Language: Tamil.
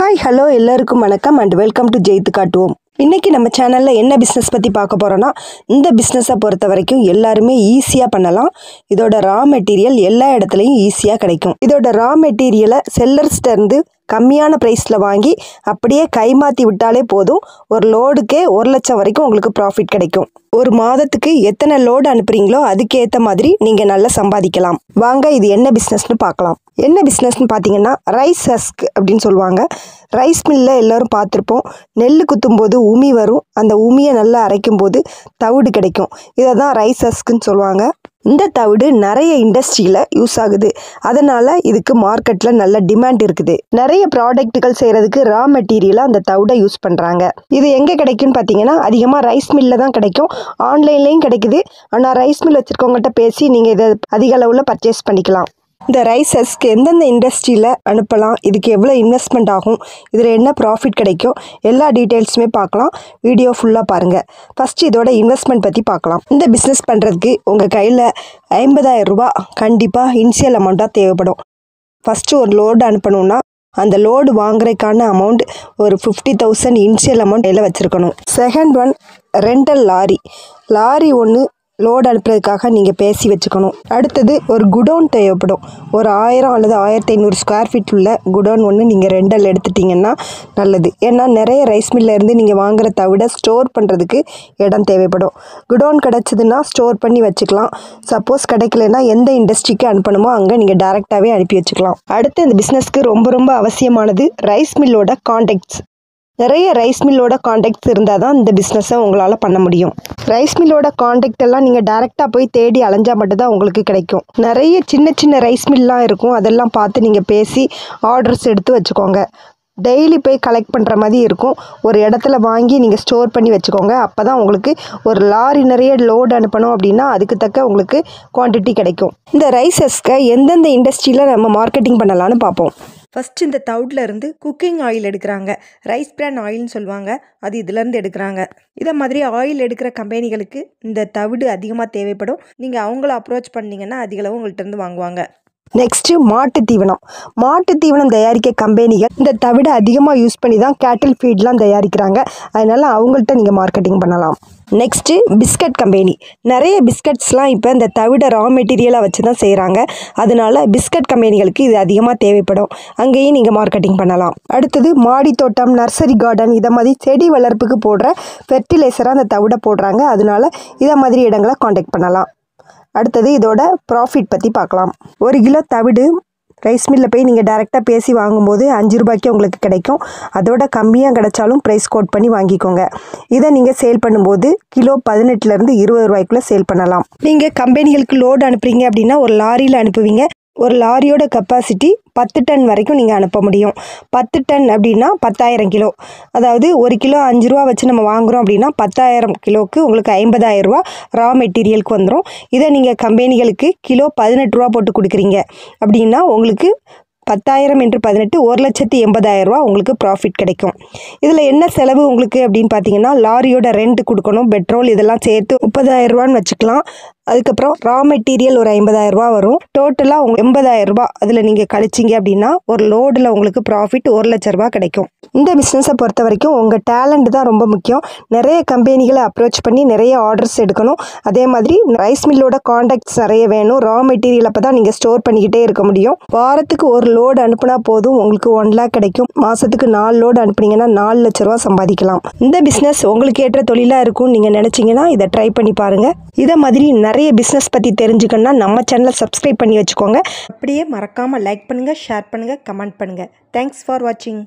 ஹாய் ஹலோ எல்லாருக்கும் வணக்கம் அண்ட் வெல்கம் டு ஜெயித்து காட்டுவோம். இன்றைக்கி நம்ம சேனலில் என்ன பிஸ்னஸ் பற்றி பார்க்க போகிறோன்னா, இந்த பிஸ்னஸை பொறுத்த வரைக்கும் எல்லாருமே ஈஸியாக பண்ணலாம். இதோட ரா மெட்டீரியல் எல்லா இடத்துலையும் ஈஸியாக கிடைக்கும். இதோட ரா மெட்டீரியலை செல்லர்ஸ்டேருந்து கம்மியான ப்ரைஸில் வாங்கி அப்படியே கைமாற்றி விட்டாலே போதும். ஒரு லோடுக்கே 1 லட்சம் வரைக்கும் உங்களுக்கு ப்ராஃபிட் கிடைக்கும். ஒரு மாதத்துக்கு எத்தனை லோடு அனுப்புகிறீங்களோ அதுக்கேற்ற மாதிரி நீங்கள் நல்லா சம்பாதிக்கலாம். வாங்க இது என்ன பிஸ்னஸ்னு பார்க்கலாம். என்ன பிஸ்னஸ்னு பார்த்தீங்கன்னா ரைஸ் ஹஸ்க் அப்படின்னு சொல்லுவாங்க. ரைஸ் மில்லில் எல்லோரும் பார்த்துருப்போம். நெல் குத்தும்போது உமி வரும். அந்த உமியை நல்லா அரைக்கும் போது தவிடு கிடைக்கும். இதை தான் ரைஸ் ஹஸ்க்குன்னு சொல்லுவாங்க. இந்த தவிடு நிறைய இண்டஸ்ட்ரியில் யூஸ் ஆகுது. அதனால் இதுக்கு மார்க்கெட்டில் நல்ல டிமாண்ட் இருக்குது. நிறைய ப்ராடக்ட்டுகள் செய்கிறதுக்கு ரா மெட்டீரியலாக அந்த தவிடை யூஸ் பண்ணுறாங்க. இது எங்கே கிடைக்குன்னு பார்த்தீங்கன்னா அதிகமாக ரைஸ் மில்லில் தான் கிடைக்கும். ஆன்லைன்லேயும் கிடைக்குது. ஆனால் ரைஸ் மில் வச்சுருக்கவங்கள்ட்ட பேசி நீங்கள் இதை அதிக அளவில் பர்ச்சேஸ் பண்ணிக்கலாம். இந்த ரைஸ் ஹஸ்க்கு எந்தெந்த இண்டஸ்ட்ரியில் அனுப்பலாம், இதுக்கு எவ்வளோ இன்வெஸ்ட்மெண்ட் ஆகும், இதில் என்ன ப்ராஃபிட் கிடைக்கும், எல்லா டீட்டெயில்ஸுமே பார்க்கலாம். வீடியோ ஃபுல்லாக பாருங்கள். ஃபஸ்ட்டு இதோட இன்வெஸ்ட்மெண்ட் பற்றி பார்க்கலாம். இந்த பிஸ்னஸ் பண்ணுறதுக்கு உங்கள் கையில் 50,000 ரூபா கண்டிப்பாக இனிஷியல் அமௌண்ட்டாக தேவைப்படும். ஃபஸ்ட்டு ஒரு லோடு அனுப்பணுன்னா அந்த லோடு வாங்குறதுக்கான அமௌண்ட் ஒரு 50,000 இனிஷியல் அமௌண்ட் கையில் வச்சுருக்கணும். செகண்ட் ஒன் ரெண்டல் லாரி ஒன்று லோடு அனுப்புறதுக்காக நீங்கள் பேசி வச்சுக்கணும். அடுத்தது ஒரு குடோன் தேவைப்படும். ஒரு 1000 அல்லது 1500 ஸ்கொயர் ஃபீட் உள்ள குடோன் ஒன்று நீங்கள் ரெண்டல் எடுத்துட்டிங்கன்னா நல்லது. ஏன்னா நிறைய ரைஸ் மில்லேருந்து நீங்கள் வாங்குறத விட ஸ்டோர் பண்ணுறதுக்கு இடம் தேவைப்படும். குடோன் கிடச்சிதுன்னா ஸ்டோர் பண்ணி வச்சுக்கலாம். சப்போஸ் கிடைக்கலன்னா எந்த இண்டஸ்ட்ரிக்கு அனுப்பணுமோ அங்கே நீங்கள் டைரெக்டாகவே அனுப்பி வச்சுக்கலாம். அடுத்து இந்த பிஸ்னஸ்க்கு ரொம்ப அவசியமானது ரைஸ் மில்லோட கான்டாக்ட்ஸ். நிறைய ரைஸ் மில்லோட கான்டாக்ட்ஸ் இருந்தால் தான் இந்த பிஸ்னஸை உங்களால் பண்ண முடியும். ரைஸ் மில்லோட கான்டாக்ட் எல்லாம் நீங்கள் டைரெக்டாக போய் தேடி அலைஞ்சால் மட்டும்தான் உங்களுக்கு கிடைக்கும். நிறைய சின்ன ரைஸ் மில்லாம் இருக்கும். அதெல்லாம் பார்த்து நீங்கள் பேசி ஆர்டர்ஸ் எடுத்து வச்சுக்கோங்க. டெய்லி போய் கலெக்ட் பண்ணுற மாதிரி இருக்கும். ஒரு இடத்துல வாங்கி நீங்கள் ஸ்டோர் பண்ணி வச்சுக்கோங்க. அப்போ தான் உங்களுக்கு ஒரு லாரி நிறைய லோடு அனுப்பணும் அப்படின்னா அதுக்கு தக்க உங்களுக்கு குவான்டிட்டி கிடைக்கும். இந்த ரைஸ் ஹஸ்க்கை எந்தெந்த இண்டஸ்ட்ரியில் நம்ம மார்க்கெட்டிங் பண்ணலான்னு பார்ப்போம். ஃபஸ்ட்டு இந்த தவுடில் இருந்து குக்கிங் ஆயில் எடுக்கிறாங்க. ரைஸ் பிரான் ஆயில்னு சொல்லுவாங்க. அது இதிலேருந்து எடுக்கிறாங்க. இதை மாதிரி ஆயில் எடுக்கிற கம்பெனிகளுக்கு இந்த தவிடு அதிகமாக தேவைப்படும். நீங்கள் அவங்கள அப்ரோச் பண்ணிங்கன்னா அதிகளவு உங்கள்கிட்ட இருந்து வாங்குவாங்க. நெக்ஸ்ட்டு மாட்டுத்தீவனம் தயாரிக்க கம்பெனிகள் இந்த தவிடை அதிகமாக யூஸ் பண்ணி தான் கேட்டில் ஃபீட்லாம் தயாரிக்கிறாங்க. அதனால் அவங்கள்ட்ட நீங்கள் மார்க்கெட்டிங் பண்ணலாம். Next biscuit company. நிறைய பிஸ்கட்ஸ்லாம் இப்போ இந்த தவிட ரா மெட்டீரியலாக வச்சு தான் செய்கிறாங்க. அதனால பிஸ்கட் கம்பெனிகளுக்கு இது அதிகமாக தேவைப்படும். அங்கேயும் நீங்கள் மார்க்கெட்டிங் பண்ணலாம். அடுத்தது மாடி தோட்டம், நர்சரி கார்டன், இதை மாதிரி செடி வளர்ப்புக்கு போடுற ஃபெர்டிலைசராக அந்த தவிடை போடுறாங்க. அதனால இதை மாதிரி இடங்களை காண்டாக்ட் பண்ணலாம். அடுத்தது இதோட ப்ராஃபிட் பற்றி பார்க்கலாம். 1 கிலோ தவிடு ரைஸ் மில்லில் போய் நீங்கள் டைரெக்டாக பேசி வாங்கும்போது 5 ரூபாய்க்கு உங்களுக்கு கிடைக்கும். அதோட கம்மியாக கிடைச்சாலும் ப்ரைஸ் கோட் பண்ணி வாங்கிக்கோங்க. இதை நீங்கள் சேல் பண்ணும்போது கிலோ 18லேருந்து 20 ரூபாய்க்குள்ளே சேல் பண்ணலாம். நீங்கள் கம்பெனிகளுக்கு லோடு அனுப்புறீங்க அப்படின்னா ஒரு லாரியில் அனுப்புவீங்க. ஒரு லாரியோட கெப்பாசிட்டி 10 டன் வரைக்கும் நீங்கள் அனுப்ப முடியும். 10 டன் அப்படின்னா 10,000 கிலோ. அதாவது 1 கிலோ 5 ரூபா வச்சு நம்ம வாங்குகிறோம் அப்படின்னா 10,000 கிலோவுக்கு உங்களுக்கு 50,000 ரூபா ரா மெட்டீரியலுக்கு வந்துடும். இதை நீங்கள் கம்பெனிகளுக்கு கிலோ 18 ரூபா போட்டு கொடுக்குறீங்க அப்படின்னா உங்களுக்கு 10,000 × 18 1,80,000 ரூபா உங்களுக்கு ப்ராஃபிட் கிடைக்கும். இதில் என்ன செலவு உங்களுக்கு அப்படின்னு பார்த்தீங்கன்னா லாரியோட ரெண்ட் கொடுக்கணும், பெட்ரோல் இதெல்லாம் சேர்த்து 30,000 ரூபான்னு வச்சுக்கலாம். அதுக்கப்புறம் ரா மெட்டீரியல் ஒரு 50,000 ரூபா வரும். டோட்டலாக உங்களுக்கு 80,000 ரூபா அதில் நீங்கள் கழிச்சிங்க அப்படின்னா ஒரு லோடில் உங்களுக்கு ப்ராஃபிட் 1 லட்ச ரூபா கிடைக்கும். இந்த பிஸ்னஸை பொறுத்த வரைக்கும் உங்கள் டேலண்ட் தான் ரொம்ப முக்கியம். நிறைய கம்பெனிகளை அப்ரோச் பண்ணி நிறைய ஆர்டர்ஸ் எடுக்கணும். அதே மாதிரி ரைஸ் மில்லோட கான்டாக்ட்ஸ் நிறைய வேணும். ரா மெட்டீரியல் அப்போ தான் நீங்கள் ஸ்டோர் பண்ணிக்கிட்டே இருக்க முடியும். வாரத்துக்கு ஒரு லோடு அனுப்புனா போதும் உங்களுக்கு 1 லேக் கிடைக்கும். மாதத்துக்கு 4 லோடு அனுப்புனீங்கன்னா 4 லட்ச ரூபா சம்பாதிக்கலாம். இந்த பிஸ்னஸ் உங்களுக்கு ஏற்ற தொழிலாக இருக்கும்னு நீங்கள் நினச்சிங்கன்னா இதை ட்ரை பண்ணி பாருங்கள். இதை மாதிரி நிறைய பிஸ்னஸ் பற்றி தெரிஞ்சுக்கணுன்னா நம்ம சேனலை சப்ஸ்கிரைப் பண்ணி வச்சுக்கோங்க. அப்படியே மறக்காமல் லைக் பண்ணுங்கள், ஷேர் பண்ணுங்கள், கமெண்ட் பண்ணுங்கள். தேங்க்ஸ் ஃபார் வாட்சிங்.